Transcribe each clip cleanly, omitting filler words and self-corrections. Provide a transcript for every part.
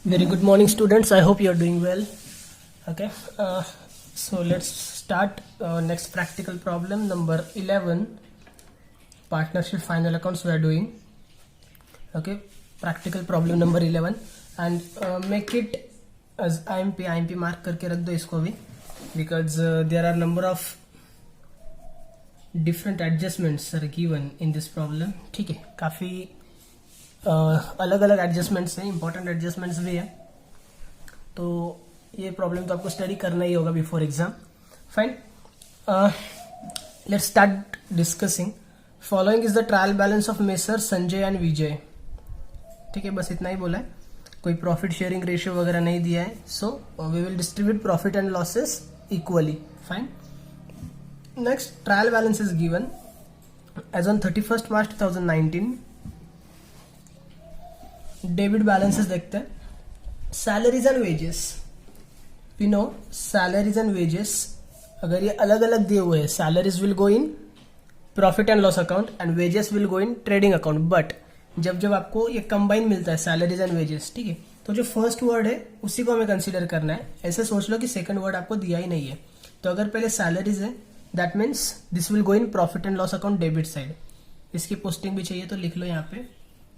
Very good morning, students. I hope you are doing well. Okay, so let's start next practical problem number 11. Partnership final accounts we are doing. Okay, practical problem number 11 and make it as IMP mark करके रख दो इसको भी because there are number of different adjustments are given in this problem. ठीक है, काफी अलग अलग एडजस्टमेंट्स हैं, इंपॉर्टेंट एडजस्टमेंट्स भी हैं, तो ये प्रॉब्लम तो आपको स्टडी करना ही होगा before exam. Fine, let's start discussing. Following is the trial balance of messrs Sanjay and Vijay. ठीक है, बस इतना ही बोला है, कोई प्रॉफिट शेयरिंग रेशियो वगैरह नहीं दिया है. So we will distribute profit and losses equally. Fine, next trial balance is given as on 31st March 2019. Debit balances देखते हैं. Salaries and wages, we know salaries and wages अगर ये अलग अलग दिए हुए हैं, salaries will go in profit and loss account and wages will go in trading account. But जब जब आपको ये कंबाइन मिलता है सैलरीज एंड वेजेस, ठीक है, तो जो फर्स्ट वर्ड है उसी को हमें कंसीडर करना है. ऐसे सोच लो कि सेकंड वर्ड आपको दिया ही नहीं है. तो अगर पहले सैलरीज है that means this will go in profit and loss account debit side. इसकी पोस्टिंग भी चाहिए तो लिख लो यहाँ पे,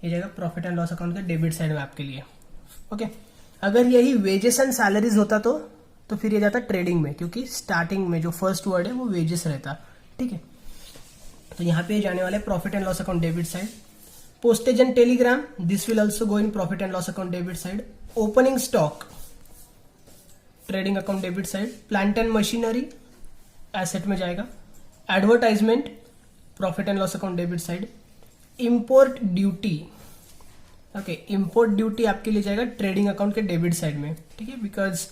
ये जगह प्रॉफिट एंड लॉस अकाउंट का डेबिट साइड में आपके लिए. ओके, अगर यही वेजेस एंड सैलरीज होता तो फिर ये जाता ट्रेडिंग में, क्योंकि स्टार्टिंग में जो फर्स्ट वर्ड है वो वेजेस रहता. ठीक है, तो यहाँ पे जाने वाले profit and loss account debit side. Postage and Telegram, this will also go in profit and loss account debit side. Opening stock trading account debit side. Plant and machinery asset में जाएगा. Advertisement profit and loss account debit side. Import duty, okay, import duty आपके लिए जाएगा trading account के debit side में. ठीक है, because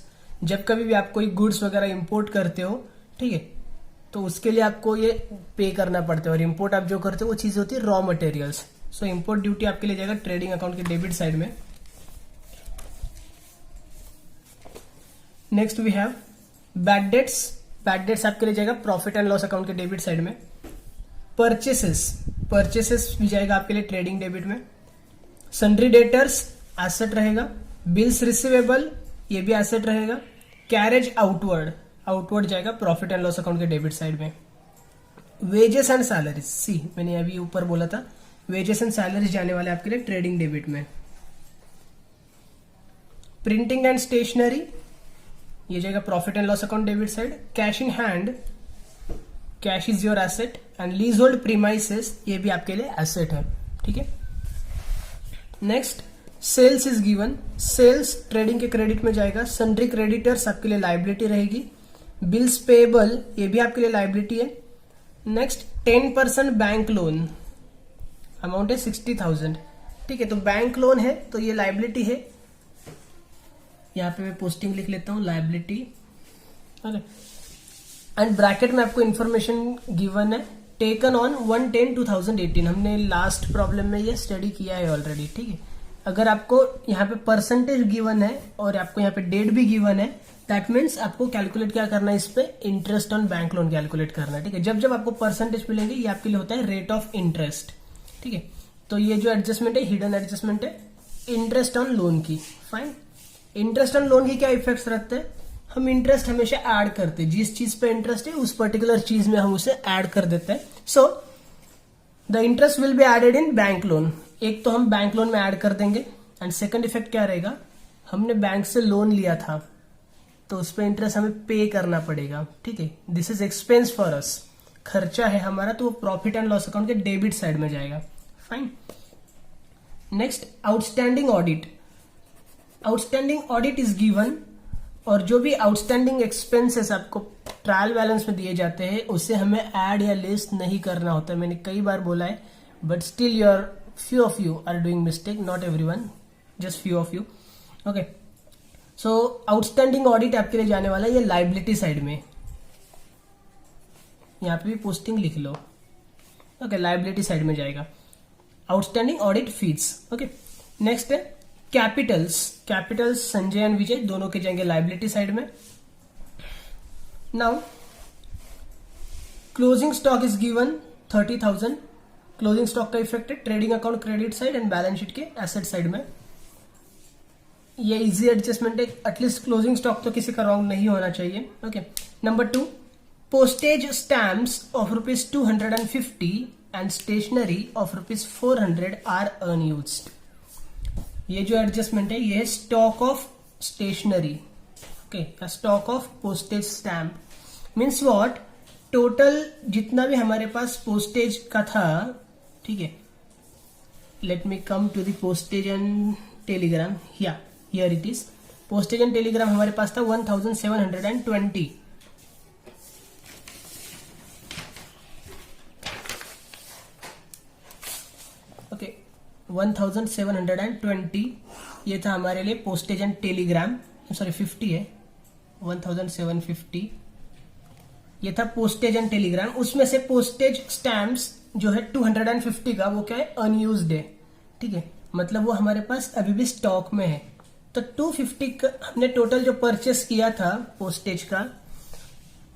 जब कभी भी आप कोई गुड्स वगैरह इंपोर्ट करते हो, ठीक है, तो उसके लिए आपको ये पे करना पड़ता है, और इंपोर्ट आप जो करते हो वो चीज होती है raw materials. So import duty आपके लिए जाएगा ट्रेडिंग अकाउंट के डेबिट साइड में. Next we have bad debts. Bad debts आपके लिए जाएगा प्रॉफिट एंड लॉस अकाउंट के डेबिट साइड में. परचेसेस भी जाएगा आपके लिए ट्रेडिंग डेबिट में. सन्ड्री डेटर्स एसेट रहेगा. बिल्स रिसीवेबल ये भी एसेट रहेगा. कैरेज आउटवर्ड जाएगा प्रॉफिट एंड लॉस अकाउंट के डेबिट साइड में. वेजेस एंड सैलरीज, सी मैंने अभी ऊपर बोला था वेजेस एंड सैलरीज जाने वाले आपके लिए ट्रेडिंग डेबिट में. प्रिंटिंग एंड स्टेशनरी ये जाएगा profit and loss account debit side. Cash in hand, cash is your asset. And leasehold premises ये भी आपके लिए एसेट है. ठीक है, next sales is given. Sales trading के क्रेडिट में जाएगा. सन्ड्री क्रेडिटर्स आपके लिए लाइबिलिटी रहेगी. बिल्स पेएबल ये भी आपके लिए लाइबिलिटी है. नेक्स्ट 10% बैंक लोन, अमाउंट है 60,000. ठीक है, तो बैंक लोन है तो ये लाइबिलिटी है. यहां पे मैं पोस्टिंग लिख लेता हूं लाइबिलिटी. ओके, एंड ब्रैकेट में आपको इंफॉर्मेशन गिवन है. Taken on 1/10/2018. हमने लास्ट प्रॉब्लम में ये स्टडी किया है ऑलरेडी. ठीक है, अगर आपको यहाँ पे परसेंटेज गिवन है और आपको यहाँ पे डेट भी गिवन है, दैट मीन्स आपको कैलकुलेट क्या करना है, इस पे interest on bank loan calculate करना है. ठीक है, जब जब आपको परसेंटेज मिलेंगे ये आपके लिए होता है रेट ऑफ इंटरेस्ट. ठीक है, तो ये जो एडजस्टमेंट है हिडन एडजस्टमेंट है इंटरेस्ट ऑन लोन की. फाइन, इंटरेस्ट ऑन लोन की क्या इफेक्ट्स रहते हैं, हम इंटरेस्ट हमेशा ऐड करते हैं. जिस चीज पे इंटरेस्ट है उस पर्टिकुलर चीज में हम उसे ऐड कर देते हैं. So the interest will be added in bank loan. एक तो हम बैंक लोन में ऐड कर देंगे, एंड सेकंड इफेक्ट क्या रहेगा, हमने बैंक से लोन लिया था तो उस पर इंटरेस्ट हमें पे करना पड़ेगा. ठीक है, दिस इज एक्सपेंस फॉर अस, खर्चा है हमारा, तो वो प्रॉफिट एंड लॉस अकाउंट के डेबिट साइड में जाएगा. Fine, next outstanding audit. Outstanding audit is given, और जो भी आउटस्टैंडिंग एक्सपेंसेस आपको ट्रायल बैलेंस में दिए जाते हैं उसे हमें ऐड या लिस्ट नहीं करना होता है. मैंने कई बार बोला है, but still your few of you are doing mistake, not everyone, just few of you. Okay, so outstanding audit आपके लिए जाने वाला है ये liability साइड में. यहाँ पे भी पोस्टिंग लिख लो. ओके, liability साइड में जाएगा. outstanding audit fees. Okay, next है कैपिटल्स संजय एंड विजय दोनों के जाएंगे liability साइड में. Now closing stock is given 30,000. Closing stock का इफेक्ट है trading account credit side and balance sheet के एसेट साइड में. ये इजी एडजस्टमेंट है, एटलीस्ट क्लोजिंग स्टॉक तो किसी का रॉन्ग नहीं होना चाहिए। Okay, number 2, postage stamps of rupees 250 and stationery of rupees 400 are unused। ये जो एडजस्टमेंट है ये stock of stationery, okay, stock of postage stamp means what, total जितना भी हमारे पास पोस्टेज का था, ठीक है, let me come to the postage and telegram, या here it is, postage and telegram हमारे पास था 1720, ओके, 1720 ये था हमारे लिए पोस्टेज एंड टेलीग्राम, सॉरी 50 है, 1750 ये था पोस्टेज एंड टेलीग्राम। उसमें से पोस्टेज स्टैम्प्स जो है 250 का वो क्या है, अनयूज्ड है, ठीक है, मतलब वो हमारे पास अभी भी स्टॉक में है। तो 250 का हमने टोटल जो परचेस किया था पोस्टेज का,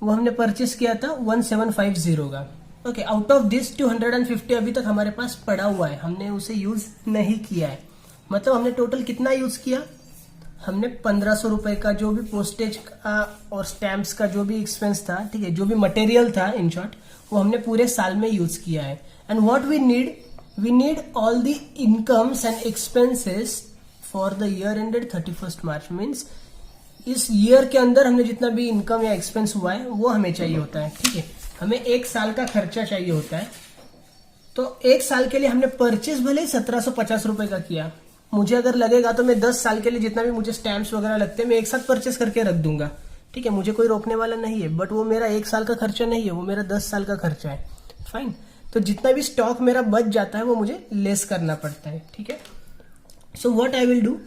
वो हमने परचेस किया था 1750 का, ओके, आउट ऑफ दिस 250 अभी तक हमारे पास पड़ा हुआ है, हमने उसे यूज नहीं किया है, मतलब हमने टोटल कितना यूज किया, हमने 1500 रुपए का जो भी पोस्टेज का और स्टैम्प्स का जो भी एक्सपेंस था, ठीक है, जो भी मटेरियल था इन शॉर्ट, वो हमने पूरे साल में यूज किया है। And what we need all the incomes and expenses for the year ended 31 March, means इस ईयर के अंदर हमने जितना भी इनकम या एक्सपेंस हुआ है वो हमें चाहिए होता है, ठीक है, हमें एक साल का खर्चा चाहिए होता है। तो एक साल के लिए हमने परचेज भले ही 1750 रुपए का किया, मुझे अगर लगेगा तो मैं 10 साल के लिए जितना भी मुझे स्टैम्प्स वगैरह लगते हैं मैं एक साथ परचेस करके रख दूंगा, ठीक है, मुझे कोई रोकने वाला नहीं है, बट वो मेरा एक साल का खर्चा नहीं है, वो मेरा 10 साल का खर्चा है, फाइन। तो जितना भी स्टॉक मेरा बच जाता है वो मुझे लेस करना पड़ता है, ठीक है। So what I will do,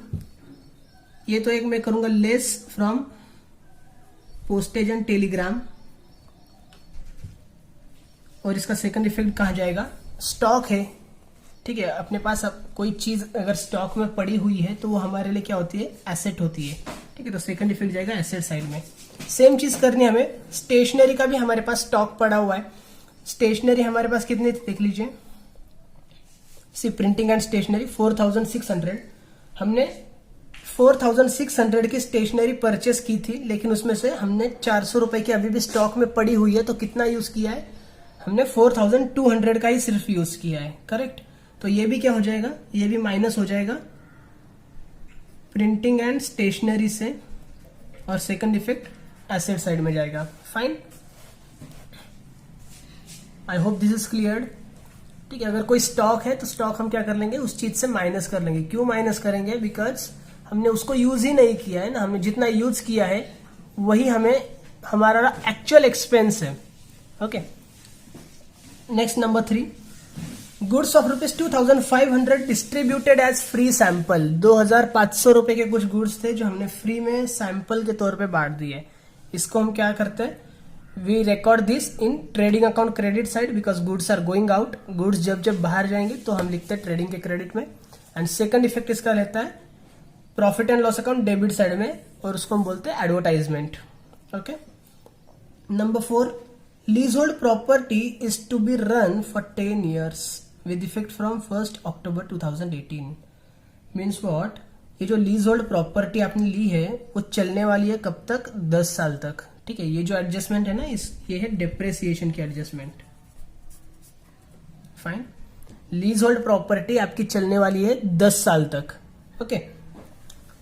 ये तो एक मैं करूंगा less from postage and Telegram, और इसका सेकंड इफेक्ट कहाँ जाएगा, स्टॉक है, ठीक है, अपने पास अब कोई चीज अगर स्टॉक में पड़ी हुई है तो वो हमारे लिए क्या होती है, एसेट होती है, ठीक है, तो सेकंड इफेक्ट जाएगा एसेट साइड में। सेम चीज करनी है हमें, स्टेशनरी का भी हमारे पास स्टॉक पड़ा हुआ है, स्टेशनरी हमारे पास कितनी थी देख लीजिए, सी प्रिंटिंग एंड स्टेशनरी 4600, हमने 4600 की स्टेशनरी परचेस की थी, लेकिन उसमें से हमने 400 रुपए की अभी भी स्टॉक में पड़ी हुई है, तो कितना यूज किया है, हमने 4200 का ही सिर्फ यूज किया है, करेक्ट। तो ये भी क्या हो जाएगा, ये भी माइनस हो जाएगा प्रिंटिंग एंड स्टेशनरी से, और सेकंड इफेक्ट एसेट साइड में जाएगा, fine. I hope this is clear, ठीक है। अगर कोई स्टॉक है तो स्टॉक हम क्या कर लेंगे, उस चीज से माइनस कर लेंगे। क्यों माइनस करेंगे, बिकॉज हमने उसको यूज ही नहीं किया है ना, हमने जितना यूज किया है वही हमें हमारा एक्चुअल एक्सपेंस है, okay. Next number 3, goods of rupees 2500 distributed as free sample. 2500 रुपए के कुछ गुड्स थे जो हमने फ्री में सैंपल के तौर पे बांट दिए। इसको हम क्या करते हैं, we record this in trading account credit side, because goods are going out. Goods जब जब बाहर जाएंगे तो हम लिखते हैं ट्रेडिंग के क्रेडिट में। एंड सेकंड इफेक्ट इसका रहता है profit and loss account debit side में, और उसको हम बोलते हैं advertisement, okay. Number 4, leasehold property is to be run for 10 years with effect from 1st October 2018। Means what, ये जो लीज होल्ड प्रॉपर्टी आपने ली है वो चलने वाली है कब तक, 10 साल तक, ठीक है। ये जो एडजस्टमेंट है ना, ये है डिप्रेसिएशन की adjustment, fine. Lease hold property आपकी चलने वाली है 10 साल तक, ओके।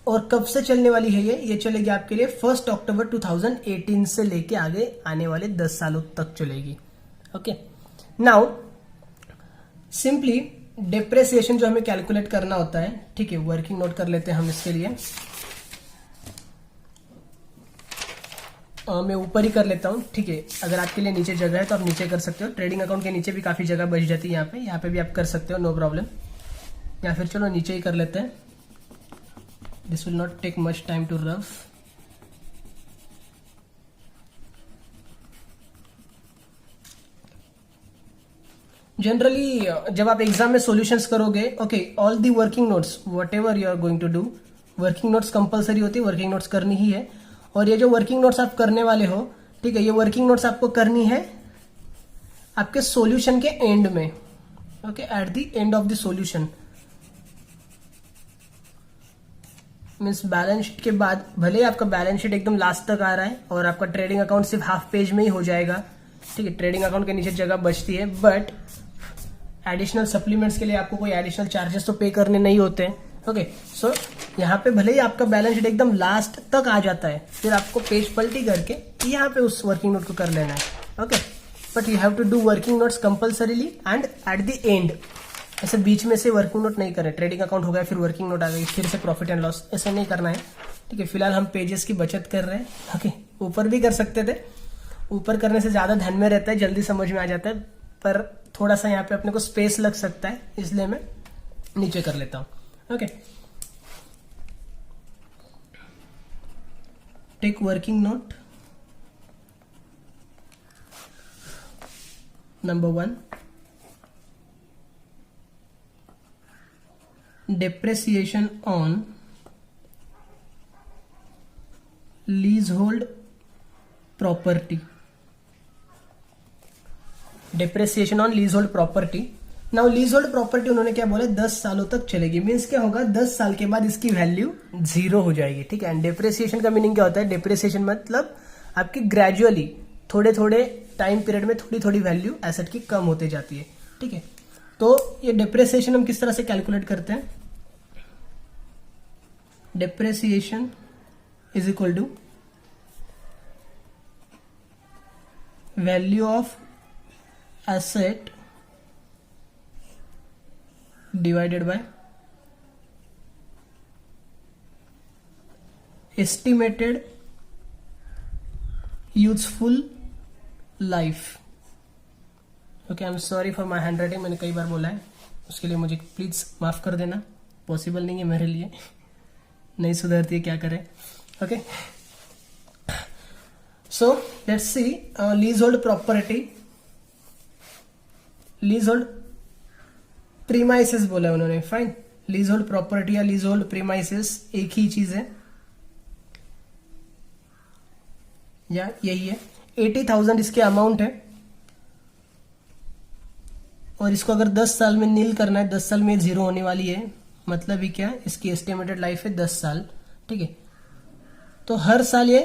और कब से चलने वाली है ये चलेगी आपके लिए 1 अक्टूबर 2018 से लेके आगे आने वाले 10 सालों तक चलेगी, ओके। नाउ सिंपली डिप्रेसिएशन जो हमें कैलकुलेट करना होता है, ठीक है, वर्किंग नोट कर लेते हैं हम इसके लिए। मैं ऊपर ही कर लेता हूं, ठीक है। अगर आपके लिए नीचे जगह है तो आप नीचे कर सकते हो। ट्रेडिंग अकाउंट के नीचे भी काफी जगह बच जाती है, यहाँ पे भी आप कर सकते हो, नो प्रॉब्लम। या फिर चलो नीचे ही कर लेते हैं, this will not take much time to rough. Generally जब आप एग्जाम में सॉल्यूशंस करोगे, okay, all the working notes whatever you are going to do, working notes compulsory होती है, वर्किंग नोट्स करनी ही है। और ये जो वर्किंग नोट्स आप करने वाले हो, ठीक है, ये वर्किंग नोट्स आपको करनी है आपके सॉल्यूशन के एंड में, okay, eight the end of the solution. Means balance sheet के बाद भले ही आपका बैलेंस शीट एकदम लास्ट तक आ रहा है और आपका ट्रेडिंग अकाउंट सिर्फ हाफ पेज में ही हो जाएगा, ठीक है, ट्रेडिंग अकाउंट के नीचे जगह बचती है, बट एडिशनल सप्लीमेंट्स के लिए आपको कोई एडिशनल चार्जेस तो पे करने नहीं होते हैं। ओके, सो यहाँ पे भले ही आपका बैलेंस शीट एकदम लास्ट तक आ जाता है, फिर आपको पेज पलटी करके यहाँ पे उस वर्किंग नोट को कर लेना है। Okay, but you have to do working notes compulsorily and at the end. ऐसे बीच में से वर्किंग नोट नहीं करें, ट्रेडिंग अकाउंट हो गया फिर वर्किंग नोट आ गई फिर से प्रॉफिट एंड लॉस, ऐसे नहीं करना है, ठीक है। फिलहाल हम पेजेस की बचत कर रहे हैं। ओके, ऊपर भी कर सकते थे, ऊपर करने से ज्यादा ध्यान में रहता है, जल्दी समझ में आ जाता है, पर थोड़ा सा यहाँ पे अपने को स्पेस लग सकता है, इसलिए मैं नीचे कर लेता हूं। Okay, take working note number 1, depreciation on leasehold property. Depreciation on leasehold property. Now leasehold property उन्होंने क्या बोला, 10 सालों तक चलेगी। मीन्स क्या होगा, 10 साल के बाद इसकी वैल्यू 0 हो जाएगी, ठीक है। एंड डेप्रेसिएशन का मीनिंग क्या होता है, डेप्रेसिएशन मतलब आपकी ग्रेजुअली थोड़े थोड़े टाइम पीरियड में थोड़ी थोड़ी वैल्यू एसेट की कम होते जाती है, ठीक है। तो ये डेप्रेसिएशन हम किस तरह से कैलकुलेट करते हैं, depreciation is equal to value of asset divided by estimated useful life. Okay, I am sorry for my handwriting, मैंने कई बार बोला है, उसके लिए मुझे प्लीज माफ कर देना, पॉसिबल नहीं है मेरे लिए, नहीं सुधरती है, क्या करें। Okay, so let's see lease hold property, lease hold premises बोला है उन्होंने, फाइन। लीज होल्ड प्रॉपर्टी या लीज होल्ड प्रीमाइसेस एक ही चीज है, या यही है। 80,000 इसके अमाउंट है और इसको अगर 10 साल में नील करना है, 10 साल में 0 होने वाली है, मतलब ही क्या, इसकी एस्टिमेटेड लाइफ है 10 साल, ठीक है। तो हर साल ये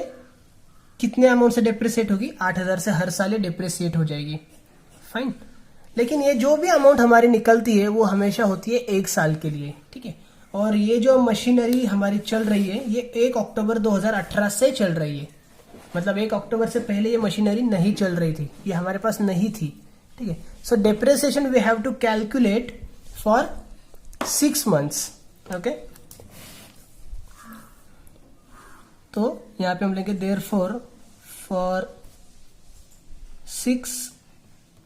कितने अमाउंट से डिप्रिसिएट होगी, 8,000 से हर साल ये डिप्रिसिएट हो जाएगी, फाइन। लेकिन ये जो भी अमाउंट हमारी निकलती है वो हमेशा होती है 1 साल के लिए, ठीक है। और ये जो मशीनरी हमारी चल रही है ये 1 अक्टूबर 2018 से चल रही है, मतलब 1 अक्टूबर से पहले ये मशीनरी नहीं चल रही थी, ये हमारे पास नहीं थी, ठीक है। सो depreciation we have to calculate for 6 months, okay. तो यहां पे हम लेंगे therefore for 6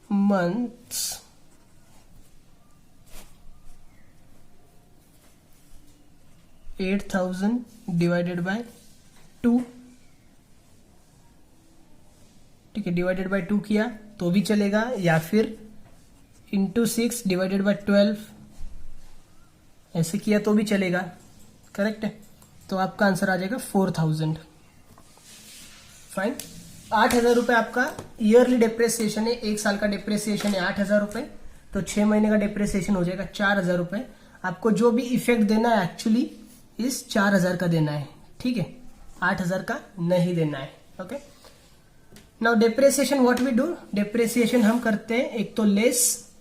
months $8,000 divided by 2, ठीक है। डिवाइडेड बाय 2 किया तो भी चलेगा, या फिर इंटू 6 डिवाइडेड बाय 12 ऐसे किया तो भी चलेगा, करेक्ट है। तो आपका आंसर आ जाएगा 4,000, फाइन। 8,000 रुपए आपका ईयरली डिप्रेसिएशन है, 1 साल का डिप्रेसिएशन है 8,000 रुपए, तो 6 महीने का डिप्रेसिएशन हो जाएगा 4,000 रुपए। आपको जो भी इफेक्ट देना है एक्चुअली इस 4,000 का देना है, ठीक है, 8,000 का नहीं देना है, okay. Now depreciation what we do, depreciation हम करते हैं एक तो लेस,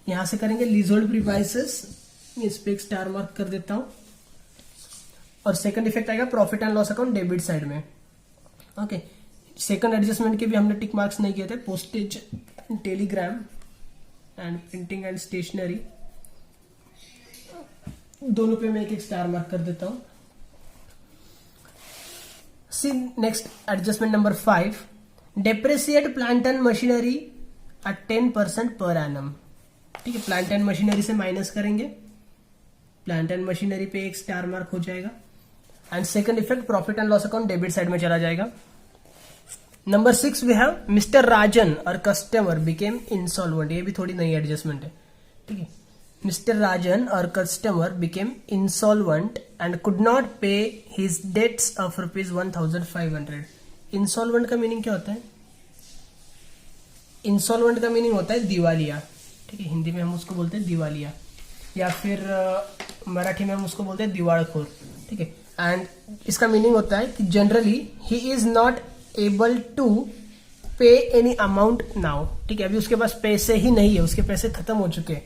यहां से करेंगे लीजहोल्ड प्रीमाइसेस, इस पे एक स्टार मार्क कर देता हूं, और सेकंड इफेक्ट आएगा profit and loss account debit side में, ओके। सेकंड एडजस्टमेंट के भी हमने टिक मार्क्स नहीं किए थे, postage, telegram and printing and stationery, दोनों पे मैं एक एक स्टार मार्क कर देता हूं। See next adjustment number 5, depreciate plant and machinery at 10% per annum, ठीक है। प्लांट एंड मशीनरी से माइनस करेंगे, प्लांट एंड मशीनरी पे एक स्टार मार्क हो जाएगा, and second effect profit and loss account debit side में चला जाएगा। Number 6 we have mister Rajan और कस्टमर बिकेम इंसॉल्वेंट, ये भी थोड़ी नई एडजस्टमेंट है, ठीक है। मिस्टर राजन और customer became insolvent and could not पे हिज डेट्स ऑफ ₹1,500। इंसॉल्वेंट का मीनिंग क्या होता है, इंसॉल्वेंट का मीनिंग होता है दिवालिया, ठीक है। हिंदी में हम उसको बोलते हैं दिवालिया, या फिर मराठी में हम उसको बोलते हैं दिवाळखोर, ठीक है। एंड इसका मीनिंग होता है कि generally he is not able to pay any amount now. ठीक है, अभी उसके पास पैसे ही नहीं है, उसके पैसे खत्म हो चुके हैं।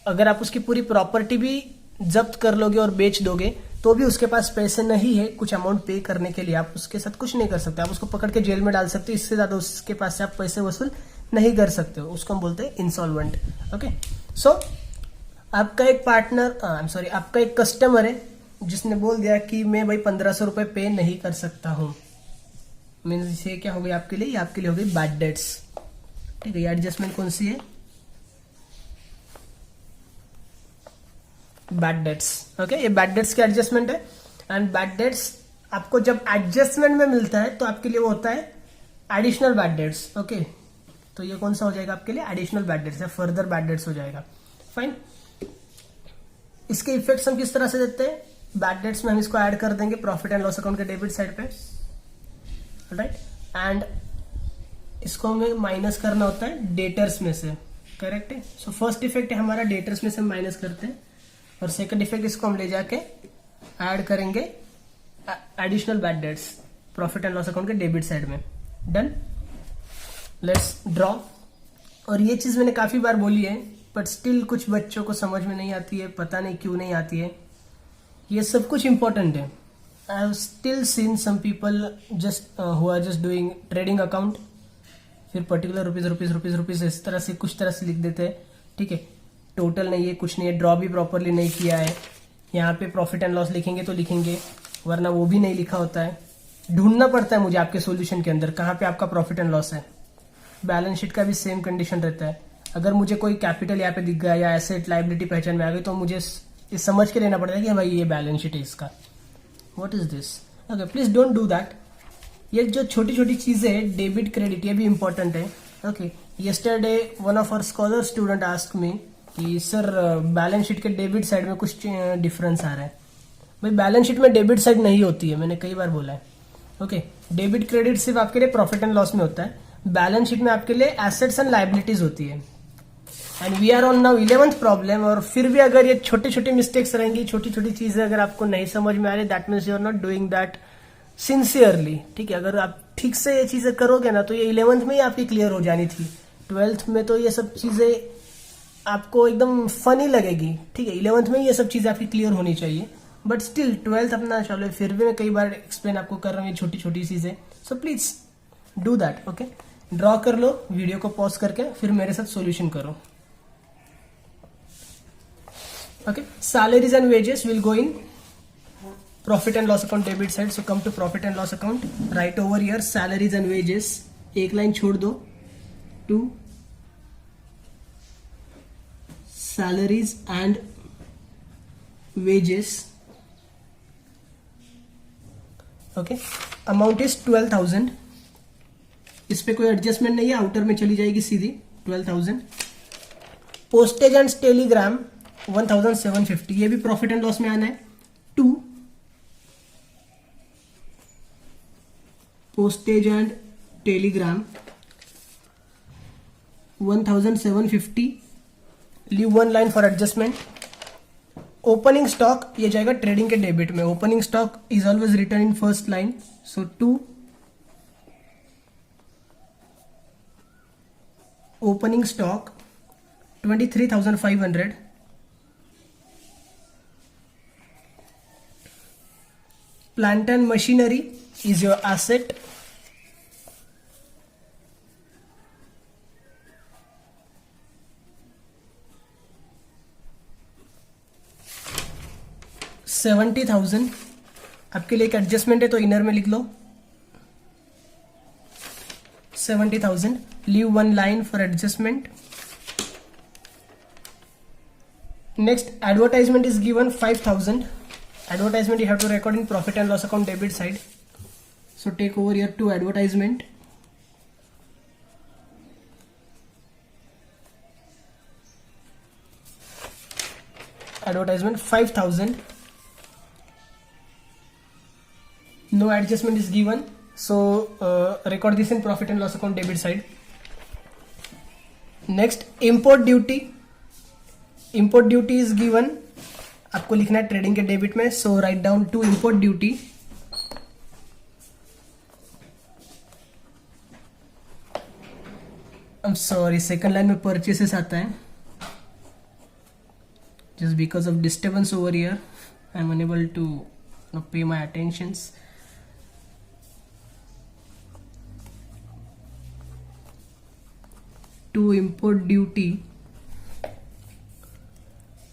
अगर आप उसकी पूरी प्रॉपर्टी भी जब्त कर लोगे और बेच दोगे तो भी उसके पास पैसे नहीं है कुछ अमाउंट पे करने के लिए, आप उसके साथ कुछ नहीं कर सकते। आप उसको पकड़ के जेल में डाल सकते हो, इससे ज्यादा उसके पास से आप पैसे वसूल नहीं कर सकते हो। उसको हम बोलते हैं इंसॉल्वेंट। ओके, सो आपका एक पार्टनर आई एम सॉरी आपका एक कस्टमर है जिसने बोल दिया कि मैं भाई 1500 रुपए पे नहीं कर सकता हूं। मीन्स ये क्या हो गई आपके लिए? ये आपके लिए हो गई बैड डेट्स। ठीक है, ये एडजस्टमेंट कौन सी है? Bad debts. ओके, ये बैड डेट्स की एडजस्टमेंट है। एंड बैड डेट्स आपको जब एडजस्टमेंट में मिलता है तो आपके लिए वो होता है एडिशनल बैड डेट्स। ओके, तो ये कौन सा हो जाएगा आपके लिए? एडिशनल बैड डेट्स या फर्दर बैड डेट्स हो जाएगा। फाइन, इसके इफेक्ट्स हम किस तरह से देते हैं? बैड डेट्स में हम इसको ऐड कर देंगे प्रॉफिट एंड लॉस अकाउंट के डेबिट साइड पे, राइट। एंड इसको हमें माइनस करना होता है डेटर्स में से, करेक्ट है। सो फर्स्ट इफेक्ट है हमारा डेटर्स में से माइनस करते हैं, और सेकंड इफेक्ट इसको हम ले जाके ऐड करेंगे additional bad debts profit and loss account के डेबिट साइड में। Done, let's draw. और ये चीज मैंने काफी बार बोली है बट स्टिल कुछ बच्चों को समझ में नहीं आती है, पता नहीं क्यों नहीं आती है। ये सब कुछ इंपॉर्टेंट है। I have still seen some people just who are just doing trading account, फिर पर्टिकुलर रुपीज इस तरह से कुछ तरह से लिख देते हैं। ठीक है, टोटल नहीं है, कुछ नहीं है, ड्रॉ भी प्रॉपरली नहीं किया है। यहाँ पे प्रॉफिट एंड लॉस लिखेंगे तो लिखेंगे, वरना वो भी नहीं लिखा होता है। ढूंढना पड़ता है मुझे आपके सॉल्यूशन के अंदर कहाँ पे आपका प्रॉफिट एंड लॉस है। बैलेंस शीट का भी सेम कंडीशन रहता है। अगर मुझे कोई कैपिटल यहाँ पे दिख गया या एसेट लायबिलिटी पहचान में आ गई तो मुझे ये समझ के लेना पड़ता है कि भाई ये बैलेंस शीट है इसका। What is this? Okay, please don't do that. ये जो छोटी छोटी चीजें है, डेबिट क्रेडिट, ये भी इंपॉर्टेंट है। Okay, yesterday one of our scholar student ask me कि सर बैलेंस शीट के डेबिट साइड में कुछ डिफरेंस आ रहा है। भाई बैलेंस शीट में डेबिट साइड नहीं होती है, मैंने कई बार बोला है। ओके, डेबिट क्रेडिट सिर्फ आपके लिए प्रॉफिट एंड लॉस में होता है। बैलेंस शीट में आपके लिए एसेट्स एंड लायबिलिटीज होती है। And we are on now 11th problem. और फिर भी अगर ये छोटी छोटी मिस्टेक्स रहेंगी, छोटी छोटी चीजें अगर आपको नहीं समझ में आ रही, that means you are not doing that sincerely. ठीक है, अगर आप ठीक से ये चीजें करोगे ना तो ये 11th में ही आपकी क्लियर हो जानी थी। 12th में तो ये सब चीजें आपको एकदम फनी लगेगी। ठीक है, 11th में ये सब चीजें आपकी क्लियर होनी चाहिए, बट स्टिल 12th अपना चलो। फिर भी मैं कई बार एक्सप्लेन आपको कर रहा हूँ ये छोटी छोटी चीजें। So please do that. Okay, draw कर लो, वीडियो को पॉज करके फिर मेरे साथ सॉल्यूशन करो। Okay, salaries and wages will go in profit and loss account debit side. So come to profit and loss account, write over here salaries and wages, एक line छोड़ दो, to salaries and wages. Okay, amount is 12,000. इस पे कोई adjustment नहीं है, outer में चली जाएगी सीधी 12,000. पोस्टेज एंड टेलीग्राम 1,750, ये भी प्रॉफिट एंड लॉस में आना है। 2 postage and Telegram 1,750, leave 1 line for adjustment. Opening stock ये जाएगा ट्रेडिंग के डेबिट में। Opening stock is always return in first line, so 2 opening stock 23,500. Plant and machinery is your asset. $70,000 आपके लिए एक एडजस्टमेंट है तो इनर में लिख लो 70,000. Leave 1 line for adjustment. Next advertisement is given 5,000. Advertisement you have to record in profit and loss account debit side. So take over here to advertisement. Advertisement 5,000. No adjustment is given. So record this in profit and loss account debit side. Next import duty. Import duty is given आपको लिखना है trading के debit में. So write down to import duty. I am sorry, second line में purchases आता है. Just because of disturbance over here I am unable to pay my attentions. To import duty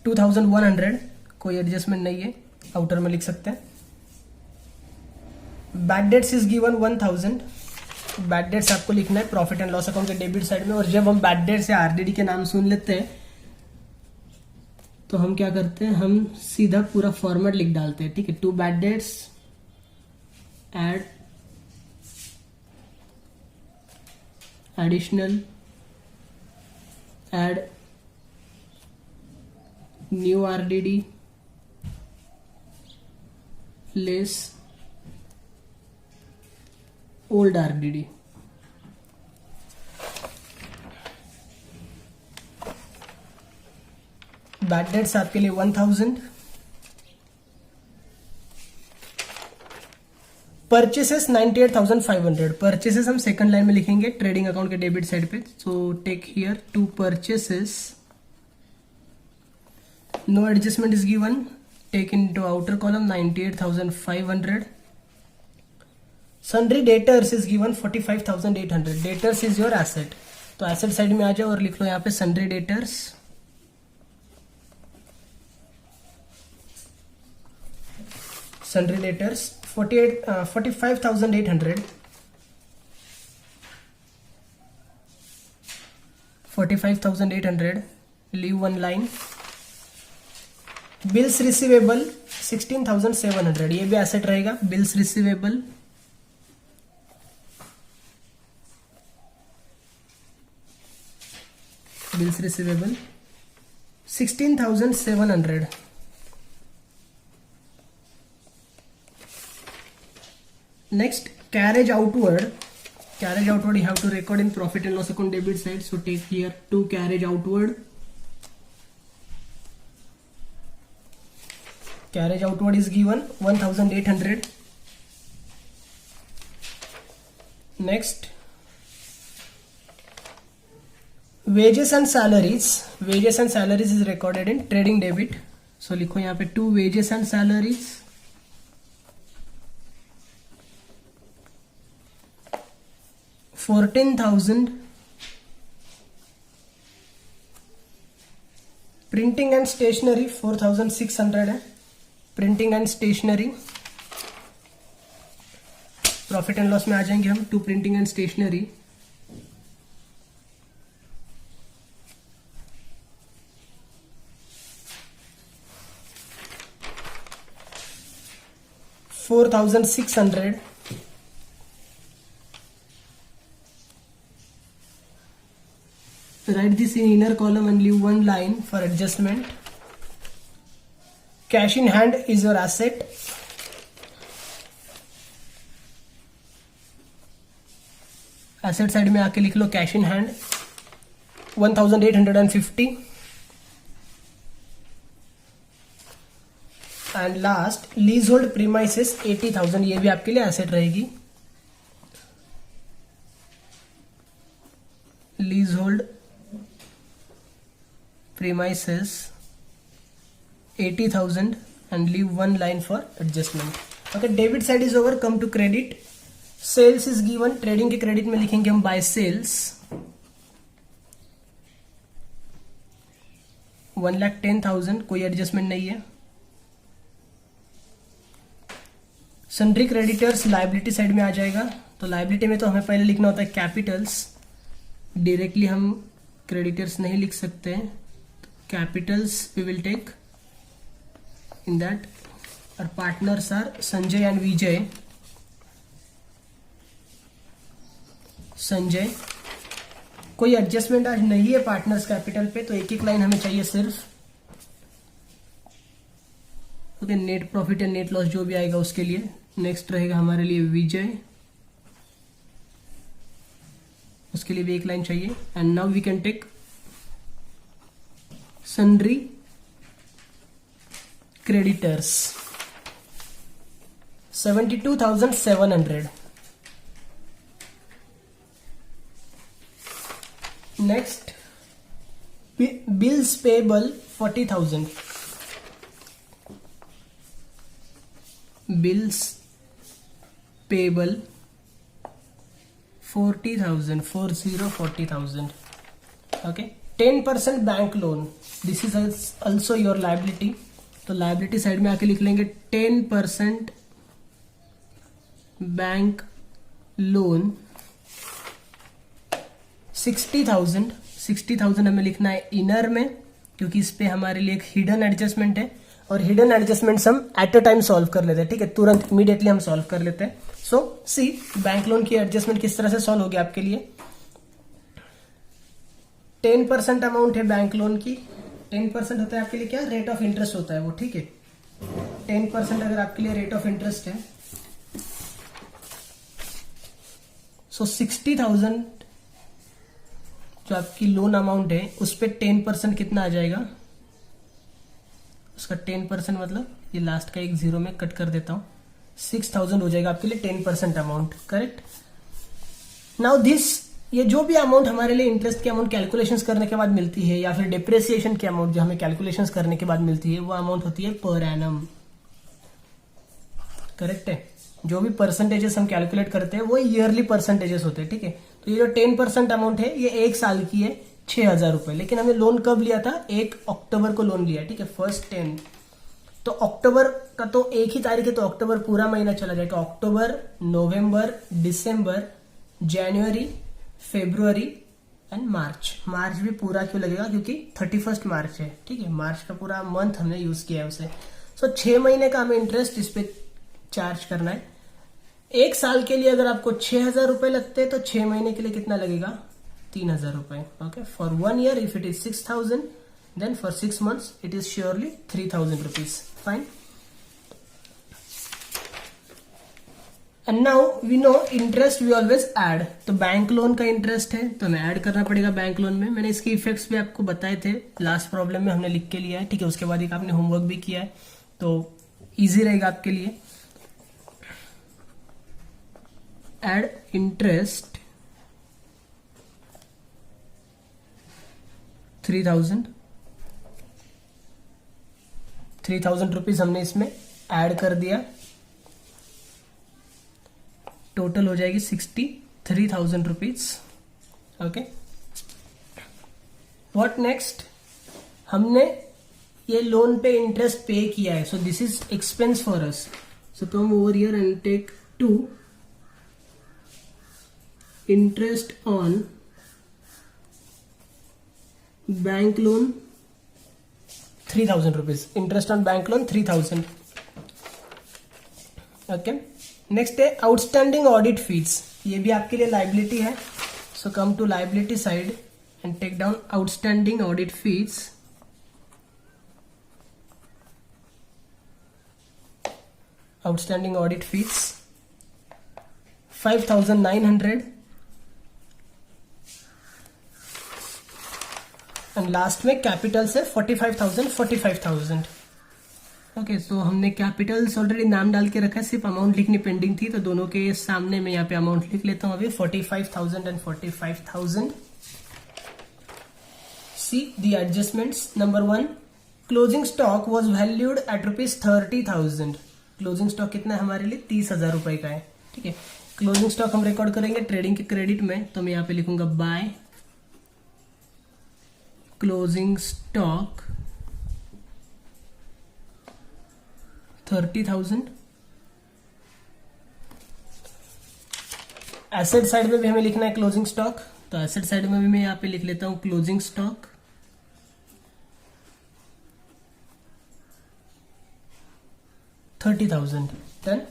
2100, कोई adjustment नहीं है, outer में लिख सकते हैं. Bad debts is given 1000. Bad debts आपको लिखना है प्रॉफिट एंड लॉस अकाउंट के डेबिट साइड में. और जब हम बैड डेट्स या आरडीडी के नाम सुन लेते हैं तो हम क्या करते हैं, हम सीधा पूरा फॉर्मेट लिख डालते हैं. ठीक है, to bad debts add additional add new RDD less old RDD. Bad debts आपके लिए 1000. परचेसेस 98,500. परचेसेस हम सेकंड लाइन में लिखेंगे ट्रेडिंग अकाउंट के डेबिट साइड पे. So take here to purchases, no adjustment is given. Take in to outer column 98,500. Sundry debtors is given 45,800. Debtors is your asset. तो asset side में आ जाओ और लिख लो यहाँ पे sundry debtors. Sundry debtors 45,800. 45,800. Leave one line. Bills receivable 16,700. ये भी एसेट रहेगा. Bills receivable bills receivable 16,700. Next, carriage outward. Carriage outward you have to record in profit and loss account debit side. So take here to carriage outward. Carriage outward is given 1,800. Next, wages and salaries. Wages and salaries is recorded in trading debit. So लिखो यहाँ पे to wages and salaries. 14,000. Printing and stationery 4,600 है. Printing and stationery profit and loss में आ जाएंगे हम. To printing and stationery 4,600. Write this in inner column and leave one line for adjustment. Cash in hand is your asset. Asset side में आके लिख लो cash in hand 1,850. And last leasehold premises 80,000. ये भी आपके लिए asset रहेगी. Leasehold premises 80,000 and leave one line for adjustment. Okay, debit side is over. Come to credit. Sales is given. Trading के credit में लिखेंगे हम by sales 1,10,000. कोई एडजस्टमेंट नहीं है. सन्ड्री क्रेडिटर्स लाइबिलिटी साइड में आ जाएगा. तो लाइबिलिटी में तो हमें पहले लिखना होता है कैपिटल्स. डायरेक्टली हम क्रेडिटर्स नहीं लिख सकते हैं. Capitals we will take in that. Our partners are Sanjay and Vijay. Sanjay. कोई एडजस्टमेंट आज नहीं है पार्टनर्स कैपिटल पे, तो एक एक लाइन हमें चाहिए सिर्फ. Okay, net profit and net loss जो भी आएगा उसके लिए. नेक्स्ट रहेगा हमारे लिए विजय, उसके लिए भी एक लाइन चाहिए. And now we can take sundry creditors 72,700. Next bills payable 40,000. Bills payable 40,000 40,000. Okay. 10% bank loan, this is also your liability. तो लाइबिलिटी साइड में आके लिख लेंगे 10% बैंक लोन 60,000 हमें लिखना है इनर में, क्योंकि इस पे हमारे लिए एक हिडन एडजस्टमेंट है, और हिडन एडजस्टमेंट्स हम एट अ टाइम सॉल्व कर लेते हैं. ठीक है, तुरंत इमीडिएटली हम सॉल्व कर लेते हैं. सो सी बैंक लोन की एडजस्टमेंट किस तरह से सॉल्व होगी आपके लिए. 10% अमाउंट है बैंक लोन की. 10% होता है आपके लिए क्या, रेट ऑफ इंटरेस्ट होता है वो. ठीक है, 10% अगर आपके लिए रेट ऑफ इंटरेस्ट है, सो 60,000 जो आपकी लोन अमाउंट है उस पे 10% कितना आ जाएगा, उसका 10% मतलब ये लास्ट का एक जीरो में कट कर देता हूं, 6,000 हो जाएगा आपके लिए 10% अमाउंट. करेक्ट. नाउ दिस, ये जो भी अमाउंट हमारे लिए इंटरेस्ट की अमाउंट कैलकुलेशंस करने के बाद मिलती है, या फिर डिप्रेसिएशन की अमाउंट जो हमें कैलकुलेशंस करने के बाद मिलती है, वो अमाउंट होती है पर एनम. करेक्ट है. जो भी परसेंटेजेस हम कैलकुलेट करते हैं वो ईयरली परसेंटेजेस होते हैं. ठीक है, तो ये जो 10% अमाउंट है ये एक साल की है, 6,000 रुपए. लेकिन हमने लोन कब लिया था, 1 अक्टूबर को लोन लिया. ठीक है, फर्स्ट 10. तो अक्टूबर का तो एक ही तारीख है, तो अक्टूबर पूरा महीना चला जाएगा. अक्टूबर, नवंबर, दिसंबर, जनवरी, फरवरी एंड मार्च. मार्च भी पूरा क्यों लगेगा, क्योंकि 31 मार्च है. ठीक है, मार्च का पूरा मंथ हमने यूज किया है उसे. सो 6 महीने का हमें इंटरेस्ट इस पे चार्ज करना है. एक साल के लिए अगर आपको 6,000 रुपए लगते हैं, तो 6 महीने के लिए कितना लगेगा, 3,000 रुपए. Okay, for 1 year if it is 6,000, then for 6 months it is surely 3,000 rupees. Fine. And now we know interest we always add. तो बैंक लोन का इंटरेस्ट है तो हमें ऐड करना पड़ेगा बैंक लोन में. मैंने इसके इफेक्ट्स भी आपको बताए थे लास्ट प्रॉब्लम में, हमने लिख के लिया है. ठीक है, उसके बाद एक आपने होमवर्क भी किया है, तो इजी रहेगा आपके लिए. एड इंटरेस्ट 3,000 रुपीज हमने इसमें ऐड कर दिया. टोटल हो जाएगी 63,000 रुपीज. Okay, what next. हमने ये लोन पे इंटरेस्ट पे किया है, so this is expense for us. So come over here and take 2 interest on bank loan 3,000 rupees. Interest on bank loan 3,000. Okay. Next है outstanding audit fees. ये भी आपके लिए liability है. So come to liability side and take down outstanding audit fees. Outstanding audit fees 5,900. And last में capital से 45,000. Okay, सो हमने Capitals already नाम डाल के रखा है, सिर्फ अमाउंट लिखनी पेंडिंग थी, तो दोनों के सामने मैं यहाँ पे अमाउंट लिख लेता हूँ अभी. 45,000 and 45,000. See the adjustments. Number 1, closing stock was valued at ₹30,000. Closing stock कितना है हमारे लिए, 30,000 रुपए का है. ठीक है, क्लोजिंग स्टॉक हम रिकॉर्ड करेंगे ट्रेडिंग के क्रेडिट में, तो मैं यहाँ पे लिखूंगा by closing stock 30,000. Asset side में भी हमें लिखना है क्लोजिंग स्टॉक, तो एसेट साइड में भी मैं यहां पे लिख लेता हूं closing stock 30,000. Done.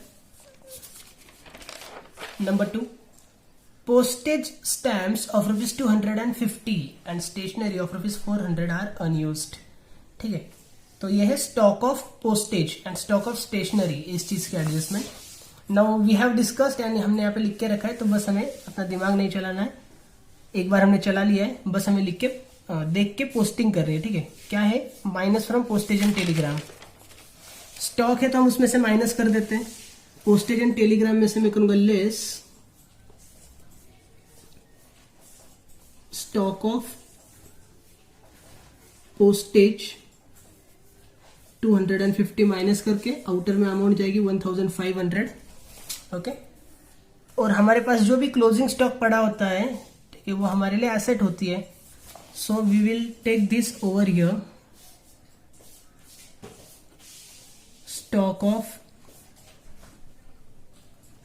Number 2, postage stamps of ₹250 and stationery of ₹400 are unused. ठीक है, तो ये है stock of postage and stock of stationery, इस चीज के adjustment. Now we have discussed, यानी हमने यहाँ पे लिख के रखा है, तो बस हमें अपना दिमाग नहीं चलाना है. एक बार हमने चला लिया है, बस हमें लिख के देख के पोस्टिंग कर रही है. ठीक है, क्या है, minus from postage and Telegram. Stock है तो हम उसमें से माइनस कर देते हैं। पोस्टेज एंड टेलीग्राम में से मैं करूंगा less stock of postage 250 minus करके आउटर में अमाउंट जाएगी 1500। ओके, और हमारे पास जो भी क्लोजिंग स्टॉक पड़ा होता है, ठीक है, वो हमारे लिए एसेट होती है। So we will take this over here, stock of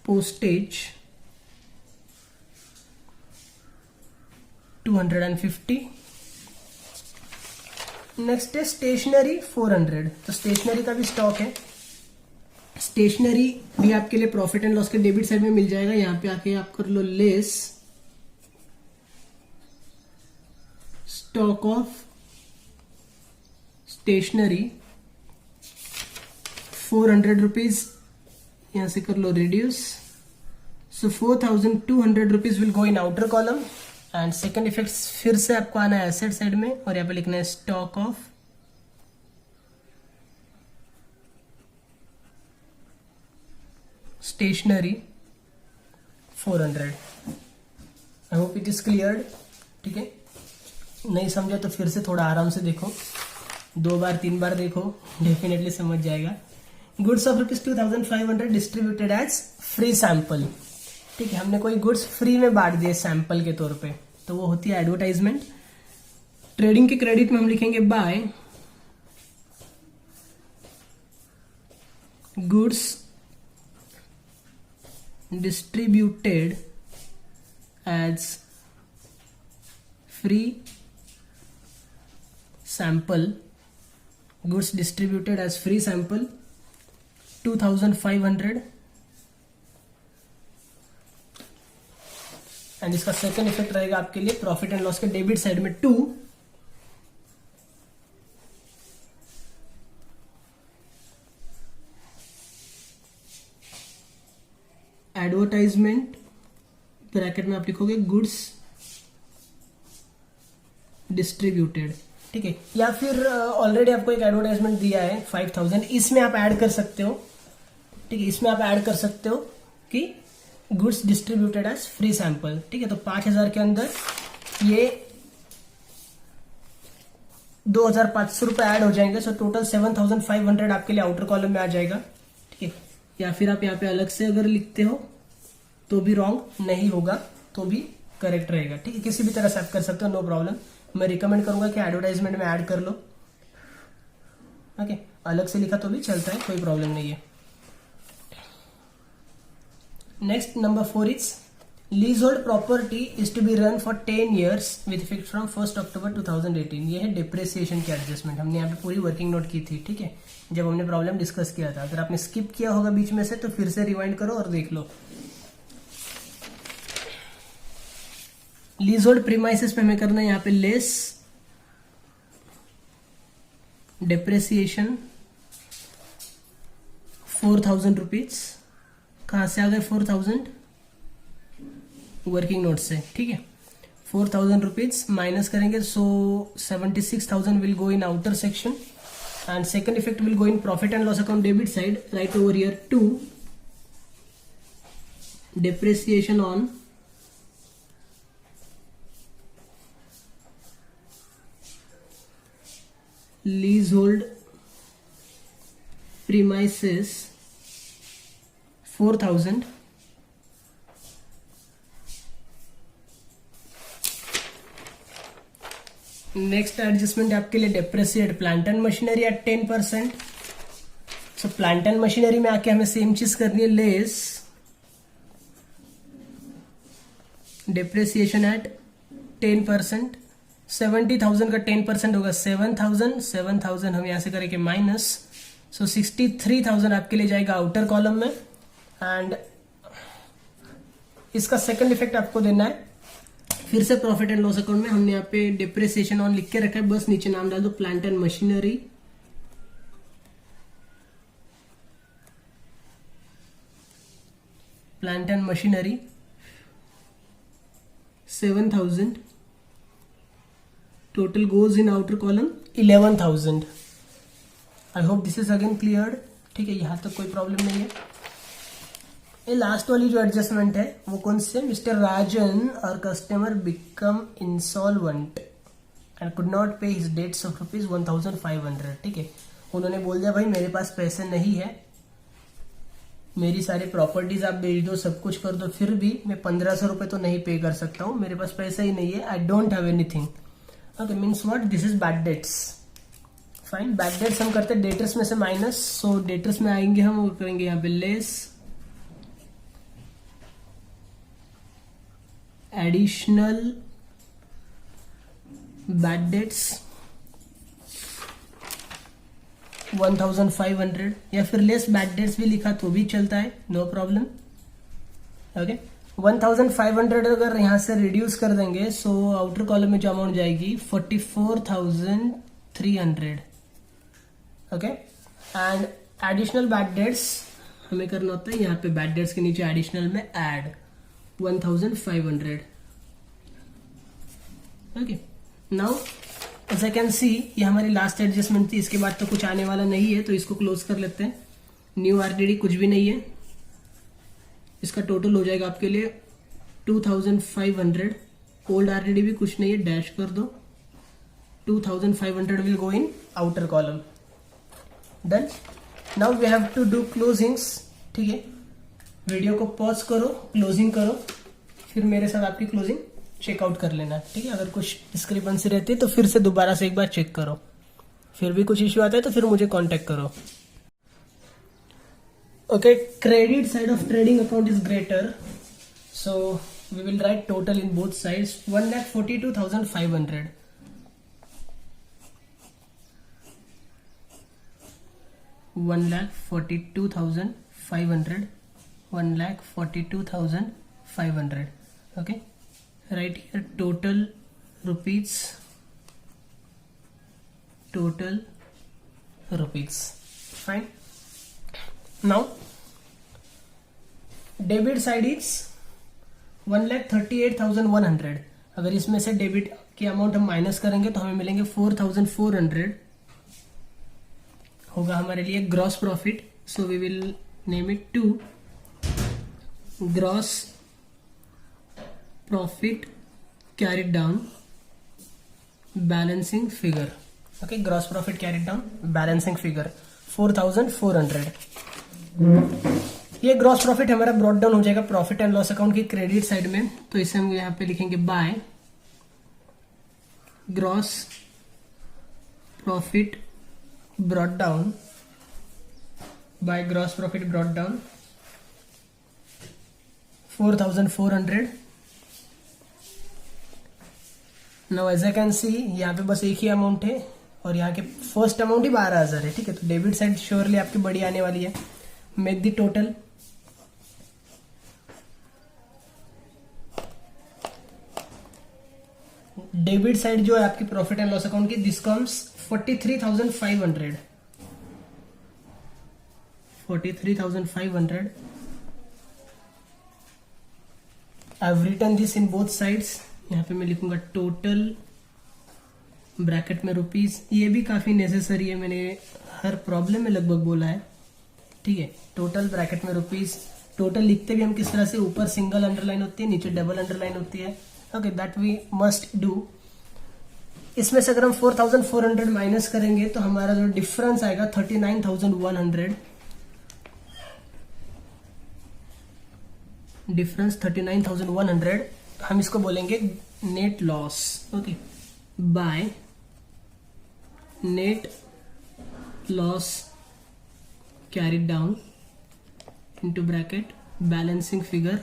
postage 250। Next है स्टेशनरी 400। तो स्टेशनरी का भी स्टॉक है। स्टेशनरी भी आपके लिए प्रॉफिट एंड लॉस के डेबिट साइड में मिल जाएगा। यहां पे आके आप कर लो less stock of stationery 400 rupees, यहां से कर लो reduce. So 4200 rupees will go in outer column. And second effect फिर से आपको आना है एसेट साइड में, और यहां पे लिखना है stock of stationery 400। I hope it is cleared. ठीक है, नहीं समझा तो फिर से थोड़ा आराम से देखो, 2 बार 3 बार देखो, डेफिनेटली समझ जाएगा। Goods of ₹2500 distributed as free sample. ठीक है, हमने कोई गुड्स फ्री में बांट दिए सैंपल के तौर पे, तो वो होती है एडवर्टाइजमेंट। ट्रेडिंग के क्रेडिट में हम लिखेंगे by goods distributed as free sample, goods distributed as free sample 2500। एंड इसका सेकंड इफेक्ट रहेगा आपके लिए प्रॉफिट एंड लॉस के डेबिट साइड में 2। एडवर्टाइजमेंट ब्रैकेट में आप लिखोगे गुड्स डिस्ट्रीब्यूटेड। ठीक है, या फिर ऑलरेडी आपको एक एडवर्टाइजमेंट दिया है 5000, इसमें आप ऐड कर सकते हो। ठीक है, इसमें आप ऐड कर सकते हो कि goods distributed as free sample. ठीक है, तो 5000 के अंदर ये 2500 रुपए ऐड हो जाएंगे। सो टोटल 7500 आपके लिए आउटर कॉलम में आ जाएगा। ठीक है, या फिर आप यहाँ पे अलग से अगर लिखते हो तो भी रॉन्ग नहीं होगा, तो भी करेक्ट रहेगा। ठीक है, किसी भी तरह से आप कर सकते हो, नो प्रॉब्लम। मैं रिकमेंड करूंगा कि एडवर्टाइजमेंट में ऐड कर लो। ओके, अलग से लिखा तो भी चलता है, कोई प्रॉब्लम नहीं है। Next number 4 is leasehold property is to be run for 10 years with effect from 1 October 2018। ये है डिप्रेसिएशन की एडजस्टमेंट। हमने यहाँ पे पूरी वर्किंग नोट की थी। ठीक है, जब हमने प्रॉब्लम डिस्कस किया था। अगर आपने स्किप किया होगा बीच में से तो फिर से रिवाइंड करो और देख लो। लीजहोल्ड प्रीमाइसेस पे हमें करना है यहाँ पे लेस डिप्रेसिएशन 4000 रुपीज। कहां से आ गए 4000? वर्किंग नोट से। ठीक है, 4000 रुपीज माइनस करेंगे, so 76,000 will go in outer section. And second effect will go in profit and loss account debit side. Right over here 2 depreciation on leasehold premises 4,000. Next adjustment आपके लिए depreciate plant and machinery at 10%. So plant and machinery में आके हमें same चीज करनी है, less depreciation eight 10%. 70,000 का 10% होगा 7,000. 7,000 हम यहां से करेंगे माइनस, सो 63,000 आपके लिए जाएगा आउटर कॉलम में. एंड इसका सेकंड इफेक्ट आपको देना है फिर से प्रॉफिट एंड लॉस अकाउंट में. हमने यहाँ पे डिप्रेसिएशन ऑन लिख के रखा है, बस नीचे नाम डाल दो plant and machinery. Plant and machinery 7,000. Total goes in outer column 11,000. I hope this is again clear. ठीक है, यहाँ तक कोई प्रॉब्लम नहीं है। ये लास्ट वाली जो एडजस्टमेंट है वो कौन से, मिस्टर राजन और customer become insolvent and could not पे हिज डेट्स ऑफ ₹1500। ठीक है, उन्होंने बोल दिया भाई मेरे पास पैसे नहीं है, मेरी सारी प्रॉपर्टीज आप बेच दो, सब कुछ कर दो, फिर भी मैं 1500 रुपए तो नहीं पे कर सकता हूँ, मेरे पास पैसा ही नहीं है, I don't have anything. Okay, means what, this is bad debts. Fine, bad debts हम करते हैं डेटर्स में से माइनस, सो डेटर्स में आएंगे हम, वो करेंगे यहाँ पे लेस एडिशनल बैड डेट्स 1500, या फिर लेस बैड डेट्स भी लिखा तो भी चलता है, नो प्रॉब्लम। ओके, 1500 अगर यहां से रिड्यूस कर देंगे, सो आउटर कॉलम में जो अमाउंट जाएगी 44,300। Okay, and additional bad debts हमें करना होता है यहाँ पे बैड डेट्स के नीचे एडिशनल में add 1500। Okay, now as I can see ये हमारी लास्ट एडजस्टमेंट थी, इसके बाद तो कुछ आने वाला नहीं है, तो इसको क्लोज कर लेते हैं। न्यू आरडीडी कुछ भी नहीं है, इसका टोटल हो जाएगा आपके लिए 2500। ओल्ड आरडीडी भी कुछ नहीं है, डैश कर दो, 2500 will go in outer column. Done, now we have to do closings. ठीक है, वीडियो को पॉज करो, क्लोजिंग करो, फिर मेरे साथ आपकी क्लोजिंग चेकआउट कर लेना। ठीक है, अगर कुछ डिस्क्रिपेंसी रहती है तो फिर से दोबारा से एक बार चेक करो, फिर भी कुछ इश्यू आता है तो फिर मुझे कांटेक्ट करो। Okay, credit side of trading account is greater, so we will write total in both sides 1,42,500। $1,42,500 okay, right here total rupees fine. Now debit side is 1,38,100। अगर इसमें से डेबिट की अमाउंट हम माइनस करेंगे तो हमें मिलेंगे 4,400 होगा हमारे लिए gross profit, so we will name it to gross profit carried down balancing figure. Okay, gross profit carried down balancing figure 4,400। ये ग्रॉस प्रॉफिट हमारा ब्रॉट डाउन हो जाएगा प्रॉफिट एंड लॉस अकाउंट की क्रेडिट साइड में, तो इसे हम यहां पे लिखेंगे by gross profit brought down, by gross profit brought down 4,400। Now as I can see यहाँ पे बस एक ही अमाउंट है और यहाँ के फर्स्ट अमाउंट ही 12,000 है। ठीक है, तो डेबिट साइड श्योरली आपकी बड़ी आने वाली है। Make the total, debit side जो है आपकी प्रॉफिट एंड लॉस अकाउंट की, this comes 43,500। 43,500 I have written this in both sides. यहाँ पे मैं लिखूंगा टोटल ब्रैकेट में रुपीज, ये भी काफी नेसेसरी है, मैंने हर प्रॉब्लम में लगभग बोला है। ठीक है, टोटल ब्रैकेट में रुपीज, टोटल लिखते भी हम किस तरह से, ऊपर सिंगल अंडरलाइन होती है, नीचे डबल अंडरलाइन होती है। Okay, that we must do. इसमें से अगर हम 4,400 माइनस करेंगे तो हमारा जो डिफरेंस आएगा 39,100, डिफरेंस 39,100, हम इसको बोलेंगे net loss. Okay, by net loss carried down into bracket balancing figure,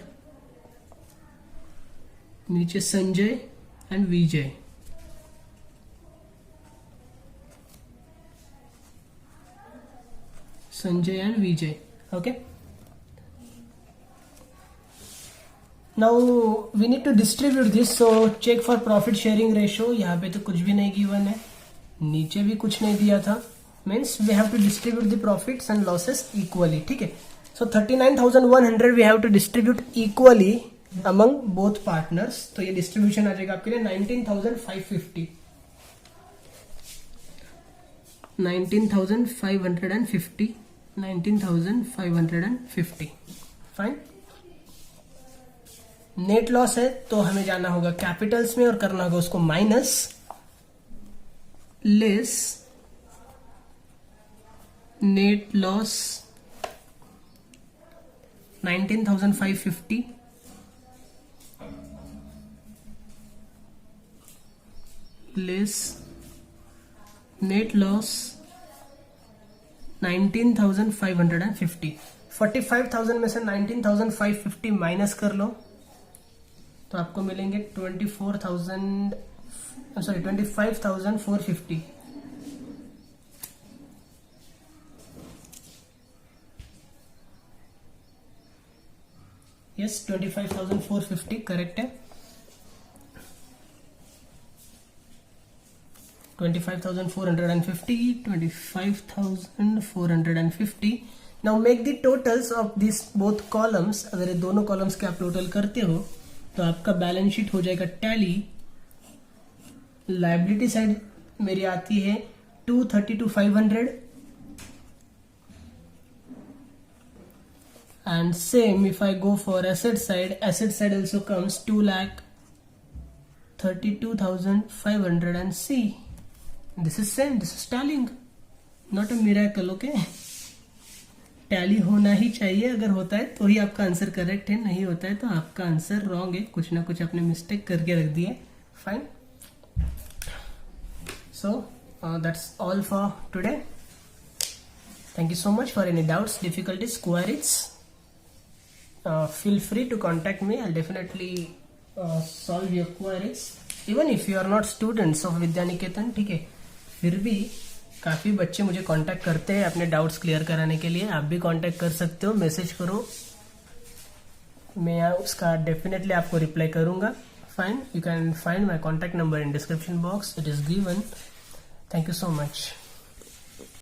नीचे Sanjay and Vijay. Sanjay and Vijay. Okay, now we need to distribute this, so check for profit sharing ratio. यहाँ पे तो कुछ भी नहीं गिवन है, नीचे भी कुछ नहीं दिया था, means we have to distribute the profits and losses equally. ठीक है, सो 39,100 we have to distribute equally among both partners, तो ये डिस्ट्रीब्यूशन आ जाएगा आपके लिए 19,550। 19,550 19,550। फाइन। नेट लॉस है तो हमें जाना होगा कैपिटल्स में और करना होगा उसको minus, less net loss 19,550 less net loss 19,550। 45,000 में से 19,550 माइनस कर लो तो आपको मिलेंगे 25,450। यस, 25,450 करेक्ट है। 25,450, 25,450। Now make the totals of this both columns. अगर ये दोनों कॉलम्स के आप टोटल करते हो तो आपका बैलेंस शीट हो जाएगा टैली। लायबिलिटी साइड मेरी आती है 232,500 and same if I go for asset side also comes 2,32,500 and C. This is same, this is tallying, not a miracle. Okay, tally होना ही चाहिए, अगर होता है तो ही आपका आंसर करेक्ट है, नहीं होता है तो आपका आंसर रॉन्ग है, कुछ ना कुछ आपने मिस्टेक करके रख दिया। Fine. So that's all for today. Thank you so much. For any doubts, difficulties, queries, feel free to contact me. I'll definitely solve your queries even if you are not students of Vidyaniketan. ठीक है, फिर भी काफ़ी बच्चे मुझे contact करते हैं अपने डाउट्स क्लियर कराने के लिए। आप भी कांटेक्ट कर सकते हो, मैसेज करो, मैं उसका डेफिनेटली आपको रिप्लाई करूंगा। Fine, you can find my contact number in description box, it is given. Thank you so much.